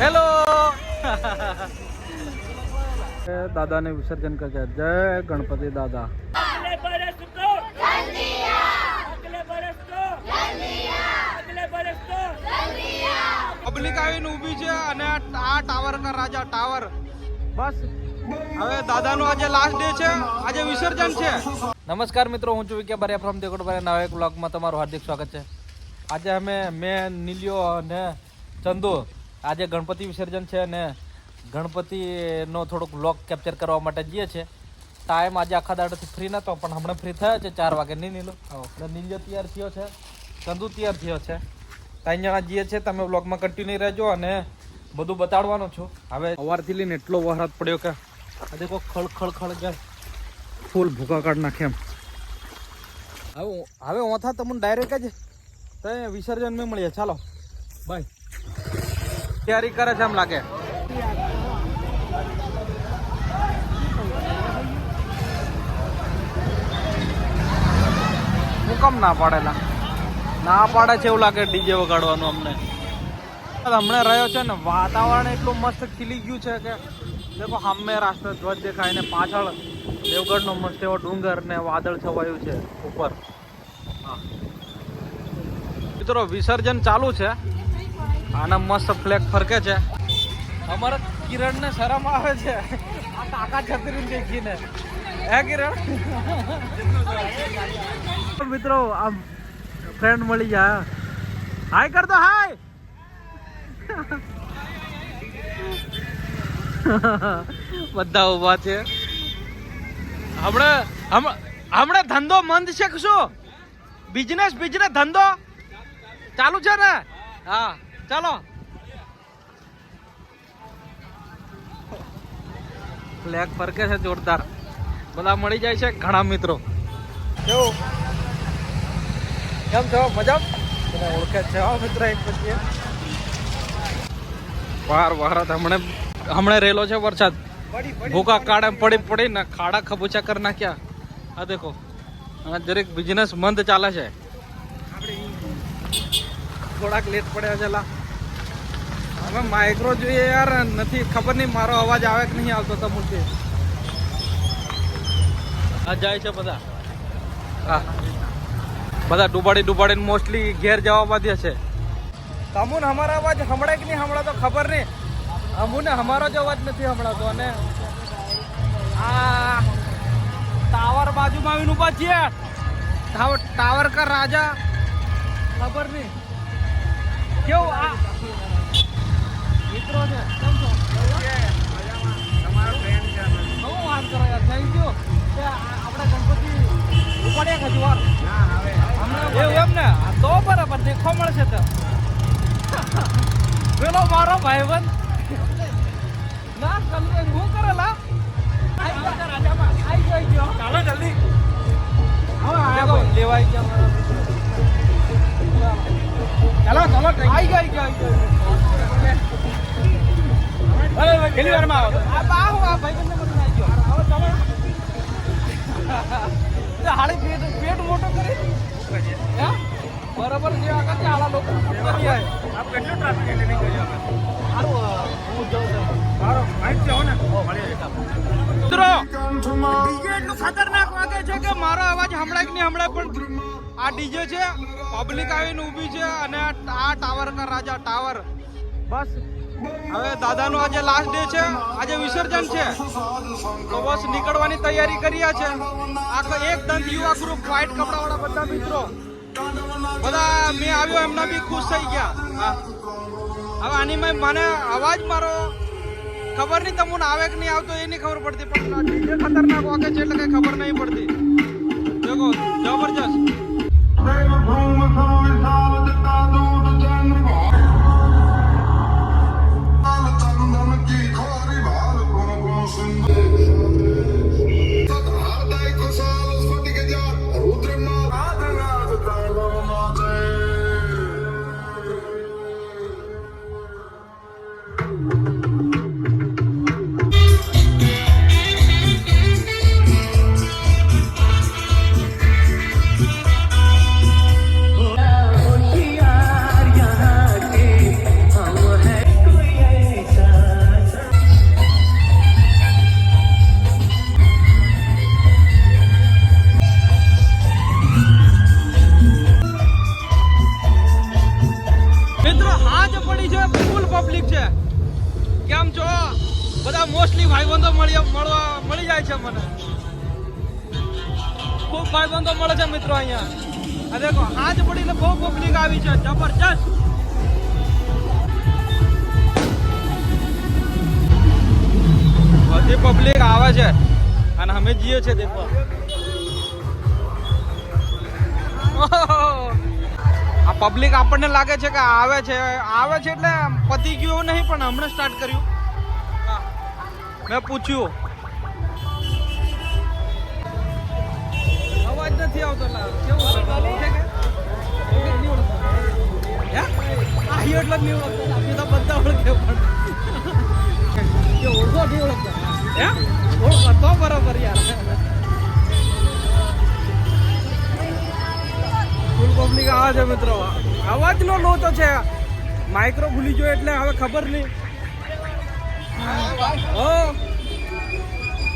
Hello दादा ने विसर्जन कर दिया। जय गणपति दादा। अगले बरस को जल्दिया, अगले बरस को जल्दिया, अगले बरस को जल्दिया। પબ્લિક આવીને ઊભી છે અને આ ટાવર કા રાજા ટાવર બસ હવે દાદાનો આજે લાસ્ટ ડે છે, આજે વિસર્જન છે। નમસ્કાર મિત્રો, હું છું વિકે બારિયા ફ્રોમ દેગોડબારિયા નવા એક વ્લોગમાં તમારું હાર્દિક સ્વાગત છે। આજે મેં નીલિયો અને ચંદુ આજે ગણપતિ વિસર્જન છે અને ગણપતિનો થોડોક વ્લોગ કેપ્ચર કરવા માટે જઈએ છે। ટાઈમ આજે આખા દાડાથી ફ્રી નહોતો પણ હમણાં ફ્રી થયા છે 4 વાગે। નહીં નીલો નીલિયો તૈયાર થયો છે, ચંદુ તૈયાર થયો છે, 3 જણા જઈએ છે। તમે વ્લોગમાં કન્ટિન્યુ રહેજો અને બધું બતાડવાનું છું। હવે સવારથી લઈને એટલો વરસાદ પડ્યો કે આ દેખો ખળ ખળ ખળ જાય, ફૂલ ભૂકા કાઢ નાખે એમ। હવે ઓથા તમને ડાયરેક્ટ જ તો વિસર્જન में મળીએ। ચાલો બાય। તૈયારી કરે છે એમ લાગે। હું કેમ ના પાડેલા ના પાડે છે એવું લાગે ડીજે વગાડવાનું અમને। હમણાં રહ્યો છે ને વાતાવરણ એટલું મસ્ત ખીલી ગયું છે કે દેખો સામે રાષ્ટ્ર ધ્વજ દેખાય ને પાછળ દેવગઢનો મસ્ત એવો ડુંગર ને વાદળ છવાયું છે ઉપર। મિત્રો વિસર્જન ચાલુ છે અને મસ્ત ફ્લેગ ફરકે છે। અમારા કિરણ ને શરમ આવે છે આ કાકા છત્રી દેખીને। હે કિરણ મિત્રો આ ફ્રેન્ડ મળી જાય, હાય કર દો, હાય। બધા ઉભા છે। હમણાં ધંધો મંદ છે શું? બિઝનેસ ધંધો ચાલુ છે ને? હા ચાલો। ફ્લેગ ફરકે છે જોરદાર, બધા મળી જાય છે ઘણા મિત્રો। કેવું કેમ છો? મજા? બધા ઓળખે છે મિત્ર એક પછી વરસાદ હમણાં રેલો છે વરસાદ, ભૂકા કાળે પડી ને ખાડા ખબૂચા કરી નાખ્યા। આ દેખો અને દરેક બિઝનેસ મંદ ચાલે છે। થોડાક લેટ પડ્યા છે લા। હવે માઇક્રો જોઈએ યાર, નથી ખબર નહીં મારો અવાજ આવે કે નહીં આવતો તમને। આ જાય છે બધા, હા બધા ડૂબાડીને મોસ્ટલી ઘેર જવા બાંધ્યા છે। તમુન અમારો અવાજ હમણાં કે નહીં હમણાં તો ખબર નહીં, અમુને અમારો જ અવાજ નથી હમણાં તો। અને આ ટાવર બાજુમાં આવીને ઉભા છીએ, ટાવર કા રાજા ખબર નહીં કેવું આ મિત્રો છે। કેમ છો? તમારો ફ્રેન્ડ છે। હું વાત કરો યાર, થેન્ક યુ કે આપણે ગણપતિ ઉપાડ્યા કે જુવાર એવું એમ ને તો બરાબર દેખવા મળશે। તો પેલો મારો ભાઈબંધ ના કલ્લે હું કરેલા આવી ગયો, ચાલો જલ્દી લેવાઈ ગયા। ચાલો આવી ગયો કેટલી વારમાં આવો? આ ભાઈબંધ બધું આવી ગયો। હાડી પેટ મોટો કરી બરાબર જે આગળ આલા લોકો કરી આપ કેટલો ટ્રાફિક એટલે નહીં કર્યો સારું હું જાઉં છું મારો ફાઈટ છે હો ને મિત્રો ડીજે એટલું ખતરનાક વાગે છે કે મારો અવાજ હમણાં કે નહીં હમણાં પણ આ ડીજે છે, પબ્લિક આવીને ઊભી છે અને આ ટાવર કા રાજા ટાવર બસ હવે દાદાનો આજે લાસ્ટ ડે છે, આજે વિસર્જન છે તો બસ નીકળવાની તૈયારી કરી છે। આખો એક દંત યુવા ગ્રુપ વ્હાઈટ કપડાવાળા બધા મિત્રો બધા મેં આવ્યો એમના બી ખુશ થઈ ગયા। હવે આની મને અવાજ મારો ખબર નહીં તમને આવે કે નહીં આવતો એ નહીં ખબર પડતી, પણ ડીજે ખતરનાક વાગે છે એટલે કઈ ખબર નહીં પડતી। દેખો જબરજસ્ત કેમ છો બધા? મોસ્ટલી ભાઈબંધો મળી જાય છે મને, ખૂબ ભાઈબંધો મળે છે મિત્રો અહીંયા. આ દેખો આજ પડીને બહુ પબ્લિક આવી છે, જબરજસ્ત. બધી પબ્લિક આવે છે અને અમે જઈએ છીએ દેખવા. આ પબ્લિક આપણને લાગે છે કે આવે છે એટલે પતી ગયું નહીં, પણ હમણાં સ્ટાર્ટ કર્યું. મેં પૂછ્યું, અવાજ નથી આવતો. કેવું છે કે ઓળખો જ નહીં ઓળખતા, ઓળખો તો બરાબર યાર. ફૂલ પબ્લિક આવે છે મિત્રો. અવાજનો લોચો છે, માઇક્રો ભૂલી ગયો એટલે હવે ખબર નહીં.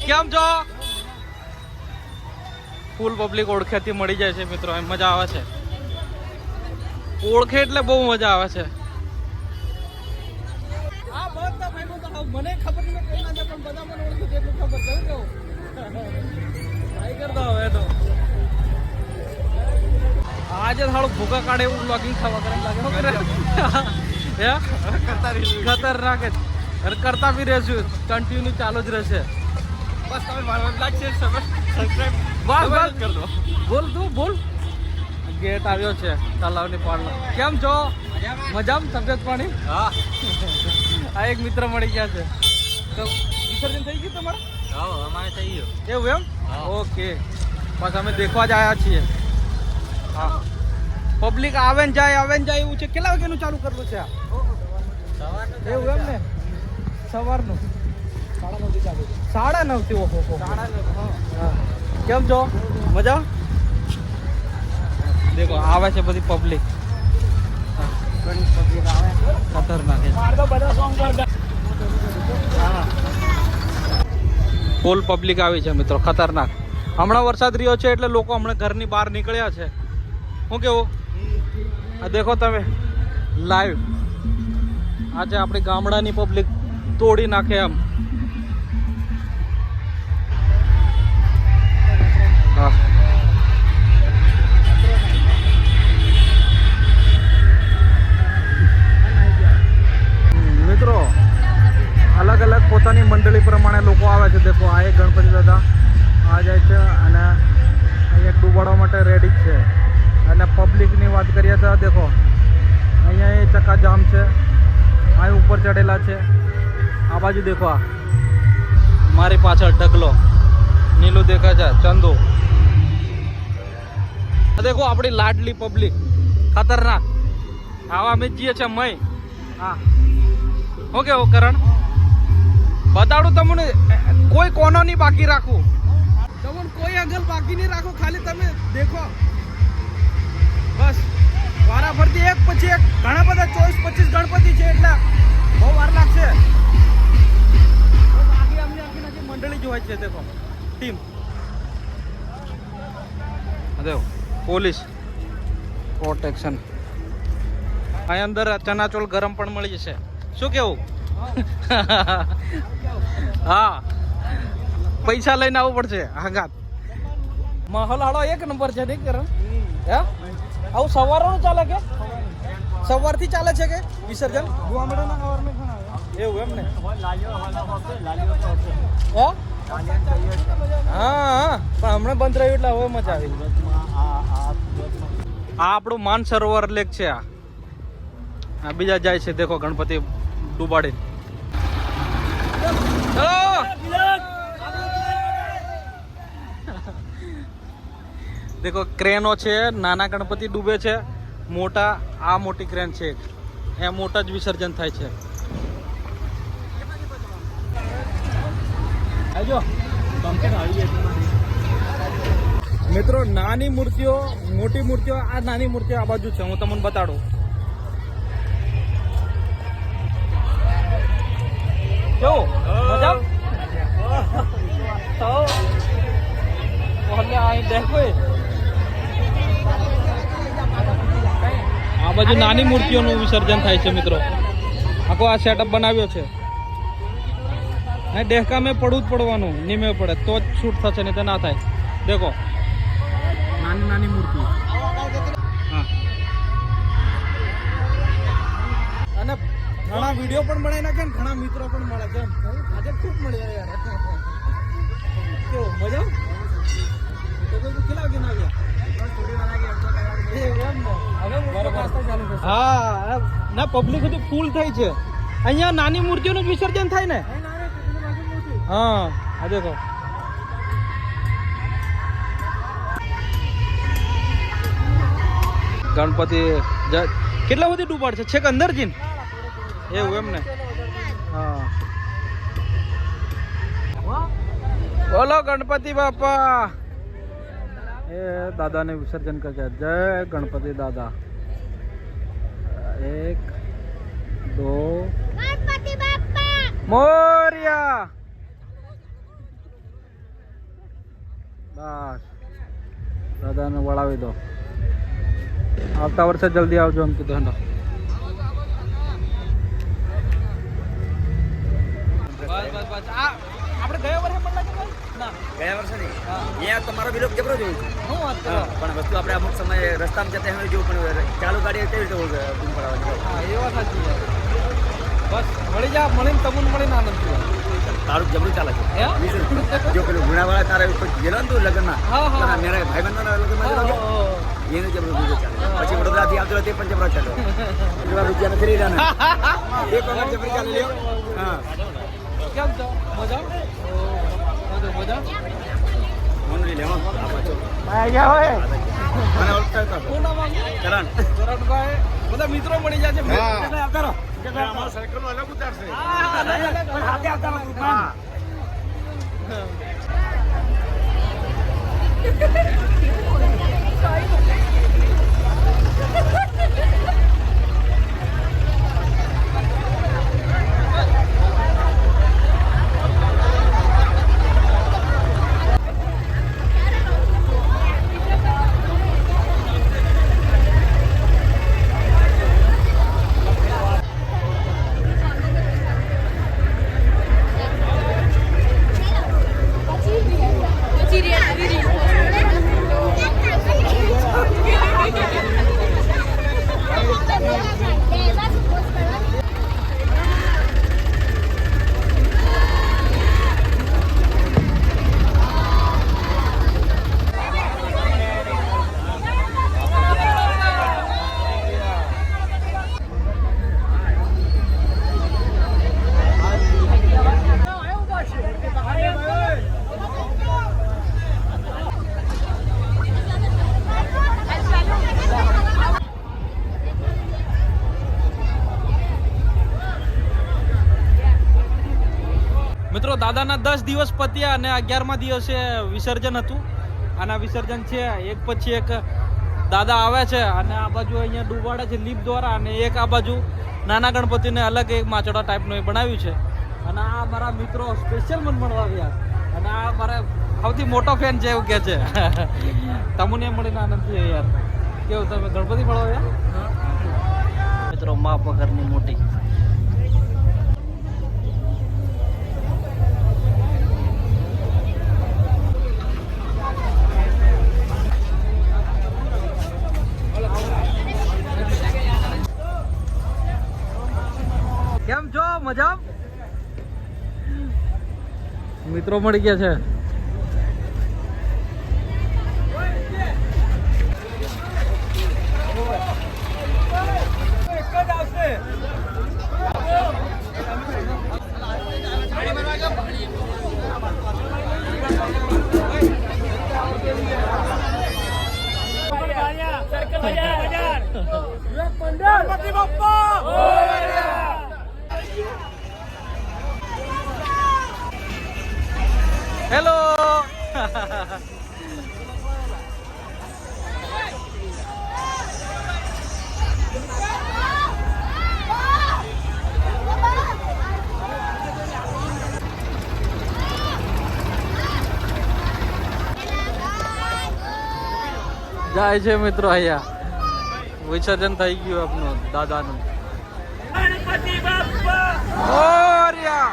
કેમ છો? ફૂલ પબ્લિક ઓળખેથી મળી જાય છે મિત્રો, એમ મજા આવે છે. ઓળખે એટલે બહુ મજા આવે છે. મને ખબર નહીં કઈ ના છે, પણ બધા મને ઓળખે છે એટલું ખબર છે. કેવું ટ્રાય કરતા હવે તો આજે થોડું ભૂકા કાઢે એવું બ્લોગિંગ થવા કરે લાગે. ખતરનાક જ. અને કરતા બી રહેશું, કન્ટિન્યુ ચાલુ જ રહેશે. બસ તમે લાઈક શેર સબસ્ક્રાઇબ બસ કર દો. બોલ તું બોલ. ગેટ આવ્યો છે તલાવની પાળનો. કેમ છો? મજામાં? તબિયત પાણી? હા. આ એક મિત્ર મળી ગયા છે. તો વિસર્જન થઈ ગયું તમારે? હા, અમારે થઈ ગયું. એવું એમ? ઓકે. બસ અમે દેખવા જ આવ્યા છીએ. હા, પબ્લિક આવે ને જાય એવું છે. કેટલા વાગ્યાનું ચાલુ કરવું છે આ? એવું એમ ને? સવારનું 9:30 ચાલુ. 9:30 ઓહો. કેમ છો? મજા? દેખો આવે છે બધી પબ્લિક. ખતરનાક. ફૂલ પબ્લિક આવી છે મિત્રો, ખતરનાક. હમણાં વરસાદ રહ્યો છે એટલે લોકો હમણાં ઘરની બહાર નીકળ્યા છે. શું કેવું? આ દેખો તમે લાઈવ. આજે આપણી ગામડાની પબ્લિક તોડી નાખે એમ. હા, મિત્રો અલગ અલગ પોતાની મંડળી પ્રમાણે લોકો આવે છે. દેખો આ એક ગણપતિ દાદા આ જાય છે અને અહીંયા ડૂબાડવા માટે રેડી જ છે. અને પબ્લિકની વાત કરીએ તો દેખો અહીંયા એ ચક્કાજામ છે. આ ઉપર ચડેલા છે. આ બાજુ દેખો, આ મારી પાછળ ઢગલો નીલું દેખાય છે, ચંદુ. દેખો આપણી લાડલી પબ્લિક, ખતરનાક. આવા અમે જઈએ છે મય. હા, ઓકે ઓ કરણ બતાડું તમને. કોઈ કોનો નહીં બાકી રાખવું, તમને કોઈ અંગલ બાકી નહીં રાખો. ખાલી તમે દેખો બસ. વારા ફરતી એક પછી એક ઘણા બધા 24-25 ગણપતિ છે એટલે બહુ વાર લાગશે. આખી મંડળી જ હોય છે. દેખો ટીમ, દેખો પોલીસ પ્રોટેક્શન. અહીં અંદર ચનાચોલ ગરમ પણ મળી જશે. શું કેવું? હા, પૈસા લઈને આવવું પડશે. હાગાત માહોલ હાડો એક નંબર છે. નહીં કરણ? હે આવું સવારનું ચાલે કે સવારથી ચાલે છે કે વિસર્જન? એવું એમ ને? હા, પણ હમણાં બંધ રહ્યું એટલે હવે મજા આવી. આ આપણું માન સરોવર લેક છે. આ બીજા જાય છે દેખો ગણપતિ ડૂબાડી. દેખો ક્રેનો છે. નાના ગણપતિ ડૂબે છે, મોટા આ મોટી ક્રેન છે. એ મોટા જ વિસર્જન થાય છે. મિત્રો નાની મૂર્તિઓ, મોટી મૂર્તિઓ. આ નાની મૂર્તિઓ આ બાજુ છે, હું તમને બતાડું. કેવું મજા? આ બાજુ નાની મૂર્તિઓનું વિસર્જન થાય છે મિત્રો. આખો આ સેટઅપ બનાવ્યો છે. ને ડેહકા મેં પડવું જ પડવાનું, નીમે પડે તો જ શૂટ થશે, નહીં તો ના થાય. દેખો નાની નાની મૂર્તિ. હા, અને ઘણા વિડીયો પણ બનાવી નાખે ને ઘણા મિત્રો પણ મળે. કેમ આજે ખૂબ મળ્યા યાર. કેવો મજા? કેટલા વાગે ના આવ્યા? હા ના, પબ્લિક બધું ફૂલ થઈ છે અહીંયા. નાની મૂર્તિઓનું વિસર્જન થાય ને. હા, આ દેખો. ગણપતિ કેટલા સુધી ડૂબાડ છે? છેક અંદર જીન એવું એમ ને. હા, બોલો ગણપતિ બાપા. એ દાદાને વિસર્જન કરશે. જય ગણપતિ દાદા. 1 2 ગણપતિ બાપ્પા મોર્યા. બસ દાદાને વળાવી દો. આવતા વર્ષે જલ્દી આવજો એમ કીધું. બસ બસ બસ. આપણે ગયા વર્ષે પણ લાગે ના? ગયા વર્ષે નહીં. અહીંયા તમારો વિલોક જબરો જોયું છે. હું વાત કરો. પણ વસ્તુ આપણે અમુક સમયે રસ્તામાં જતા હોય જોવું પણ ચાલુ ગાડી કેવી રીતે બૂમ પડાવવાની? હા, એ વાત સાચી છે. બસ મળી જા, મળીને તમને મળીને આનંદ થયો. તારું જબરું ચાલે છે. હે? જો પેલું ગુણાવાળા તારે ગયેલો ને તું લગ્નમાં, હા, હા. મારા ભાઈબંધોના લગ્નમાં ગયેલો કે? એનું જબરું બીજું ચાલે. પછી વડોદરાથી આવતો તે પણ જબરો ચાલ્યો. એટલા રૂપિયા નથી રહ્યા ને. એક વખત જબરી ચાલી લ્યો. હા, કેમ છો? મજા? મજા? મોનરી લેવા ભાઈ હોય. મને ઓળખતા હતા. કોણ નામ આવ્યું? કરણ. કરણભાઈ. બધા મિત્રો મળી જાય છે. આવતા રહો. અમારા સાયકલ અલગ ઉતારશે. હા, હાથે આવતા રહો. હા. મિત્રો દાદાના 10 દિવસ પત્યા અને 11મા દિવસે વિસર્જન હતું. આના વિસર્જન છે એક પછી એક દાદા આવે છે અને આ બાજુ અહીંયા ડૂબાડે છે લીપ દ્વારા, અને એક આ બાજુ નાના ગણપતિને અલગ એક માચડા ટાઈપનું એ બનાવ્યું છે. અને આ મારા મિત્રો સ્પેશિયલ મને મળવા આવ્યા અને આ મારા સૌથી મોટો ફેન છે એવું કહે છે. તમને મળીને આનંદ થયો યાર. કેવું તમે ગણપતિ મળવા આવ્યા? મિત્રો મા પગરની મોટી. કેમ છો? મજા? મિત્રો મળી ગયા છે. ગણપતિ બાપ્પા હેલો. જાય છે મિત્રો. અહીંયા વિસર્જન થઈ ગયું આપનું દાદાનું. ગણપતિ બાપ્પા મોર્યા.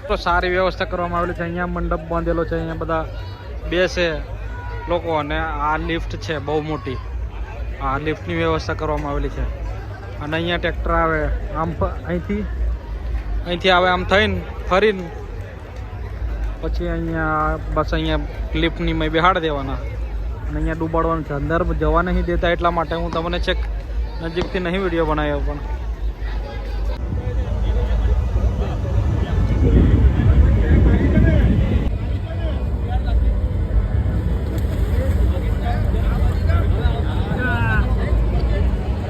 તો સારી વ્યવસ્થા કરવામાં આવેલી છે. અહીંયા મંડપ બાંધેલો છે, અહીંયા બધા બેસે લોકો, અને આ લિફ્ટ છે બહુ મોટી. આ લિફ્ટની વ્યવસ્થા કરવામાં આવેલી છે. અને અહીંયા ટ્રેક્ટર આવે આમ અહીંથી આવે આમ થઈને ફરીને પછી અહીંયા બસ અહીંયા લિફ્ટની મેં બેહાડ દેવાના અને અહીંયા ડૂબાડવાનું છે. અંદર જવા નહીં દેતા, એટલા માટે હું તમને ચેક નજીકથી નહીં વિડીયો બનાવ્યો. પણ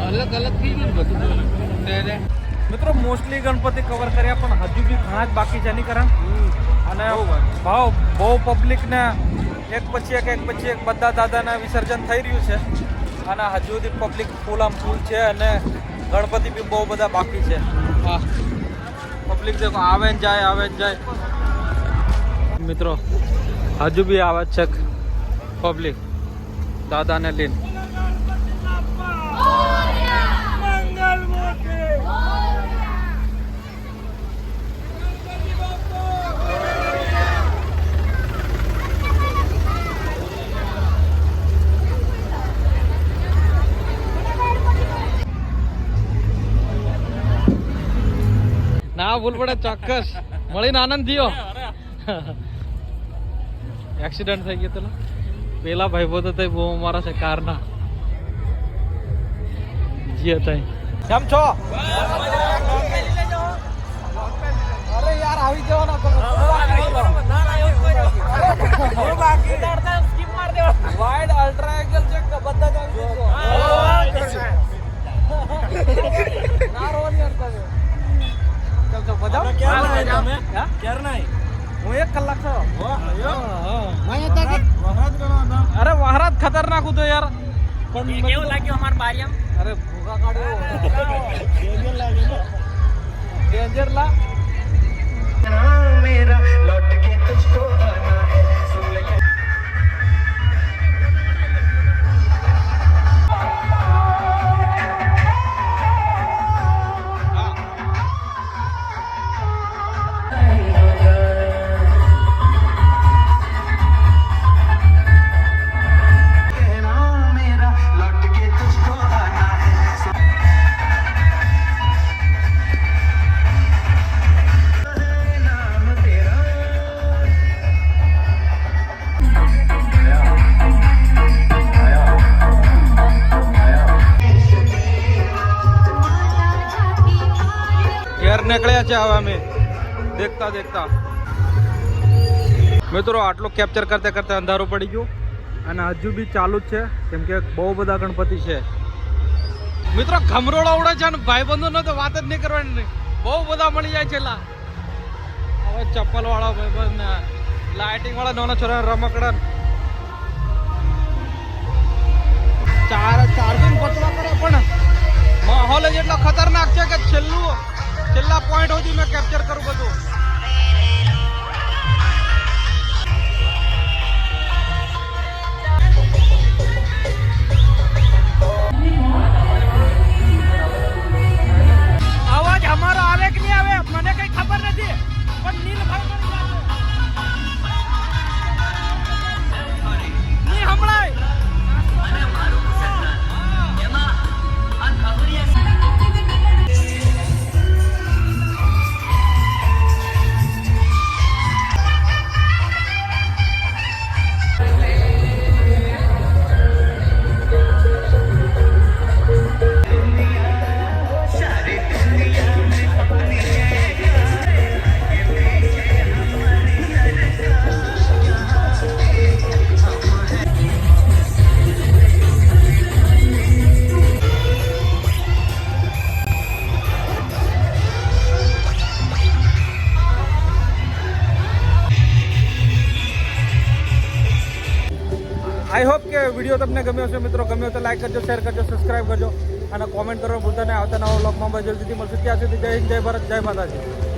અલગ અલગ થઈ ગયું બધું. મિત્રો મોસ્ટલી ગણપતિ કવર કર્યા, પણ હજુ બી ઘણા જ બાકી છે. એની કારણ અને ભાવ બહુ પબ્લિકને એક પછી એક બધા દાદાના વિસર્જન થઈ રહ્યું છે. અને હજુ સુધી પબ્લિક ફૂલ આમ ફૂલ છે, અને ગણપતિ બી બહુ બધા બાકી છે. હા, પબ્લિક દેખો આવે ને જાય. મિત્રો હજુ બી આવે છે પબ્લિક દાદાને લઈને. મંગલ મૂર્તિ ના ભૂલ પડે, ચોક્કસ મળીને આનંદ થયો. એક્સિડન્ટ થઈ ગયો તો પેલા ભાઈ બોતો તો બહુ અમારા છે કારના જી હતા. કેમ છો? અરે યાર આવી જવાના તો વાઇડ અલ્ટ્રા એંગલ ચેક બધા ના રોવાની અર્થા છે. કેમ છો બધા? હું 1 કલાક છો. અરે વહરાત ખતરનાક હતો યાર. પણ કેવું લાગ્યું અમાર બારિયામ? અરે ભૂખા કાઢ્યો ડેન્જર લા. મેરા લौट के तुझको आना है सुन ले. નીકળ્યા છે હવે અમે દેખતા. મિત્રો આટલું કેપ્ચર કરતા અંધારું પડી ગયું, અને હજુ બી ચાલુ જ છે, કેમ કે બહુ બધા ગણપતિ છે. મિત્રો ઘમરોળા ઉડે છે, અને ભાઈબંધો તો વાત જ નહીં કરવાની, બહુ બધા મળી જાય છે. હવે ચપ્પલ વાળા ભાઈબંધ, લાઇટિંગ વાળા નાના છોરા રમકડા, ચાર્જિંગ પતવા પડે. પણ માહોલ જ એટલો ખતરનાક છે કે છેલ્લા પોઈન્ટ સુધી મેં કેપ્ચર કરું બધું. અવાજ અમારો આવે કે નહીં આવે મને કઈ ખબર નથી, પણ નીલભાઈ નહીં સંભળાય. આઈ હોપ કે વિડીયો તમને ગમ્યો હશે. મિત્રો ગમ્યો તો લાઈક કરજો, શેર કરજો, સબસ્ક્રાઈબ કરજો, અને કોમેન્ટ કરવાનું ભૂલતા નહીં. આવતા નવા વ્લોગમાં જલ્દીથી મળશે. ત્યાં સુધી જય હિન્દ, જય ભારત, જય માતાજી.